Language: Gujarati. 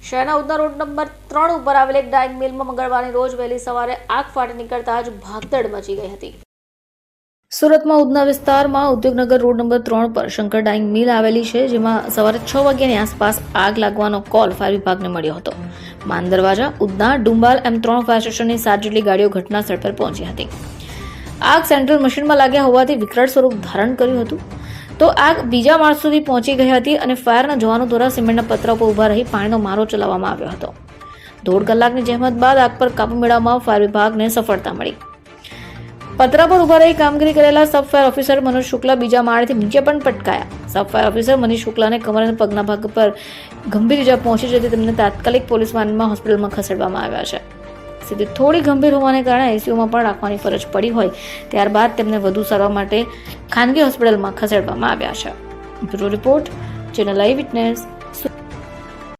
શહેરના ઉધના રોડ નંબર 3 ઉપર આવેલ એક ડાઇંગ મિલમાં મંગળવારની રોજ વહેલી સવારે આગ ફાટી નીકળતા જ ભાગદડ મચી ગઈ હતી। સુરતમાં ઉધના વિસ્તારમાં ઉદ્યોગનગર રોડ નંબર 3 પર શંકર ડાઇંગ મિલ આવેલી છે, જેમાં સવારે 6 વાગ્યાની આસપાસ આગ લાગવાનો કોલ ફાયર વિભાગને મળ્યો હતો। માન દરવાજા, ઉધના, ડુંબાલ એમ 3 ફાયર સ્ટેશનની 7 જેટલી ગાડીઓ ઘટના સ્થળ પર પહોંચી હતી। આગ સેન્ટ્રલ મશીનમાં લાગ્યા હોવાથી વિકરાળ સ્વરૂપ ધારણ કર્યું હતું, તો આગ બીજા માળ સુધી પહોંચી ગઈ હતી અને ફાયરના જવાનો દ્વારા સિમેન્ટના પતરા પર ઊભા રહી પાણીનો મારો ચલાવવામાં આવ્યો હતો। 1.5 કલાકની જહેમત બાદ આગ પર કાબુ મેળવવામાં ફાયર વિભાગને સફળતા મળી। પતરા પર ઊભા રહી કામગીરી કરેલા સબ ફાયર ઓફિસર મનોજ શુક્લા બીજા માળેથી નીચે પણ પટકાયા। સબ ફાયર ઓફિસર મનીષ શુક્લાને કમર અને પગના ભાગ પર ગંભીર ઇજા પહોંચી જતી તેમને તાત્કાલિક પોલીસ વાનમાં હોસ્પિટલમાં ખસેડવામાં આવ્યા છે। સ્થિતિ થોડી ગંભીર હોવાને કારણે આઈસીયુમાં પણ રાખવાની ફરજ પડી હોય, ત્યારબાદ તેમને વધુ સારવાર માટે ખાનગી હોસ્પિટલમાં ખસેડવામાં આવ્યા છે। બ્યુરો રિપોર્ટ, ચેનલ આઈ વિટનેસ।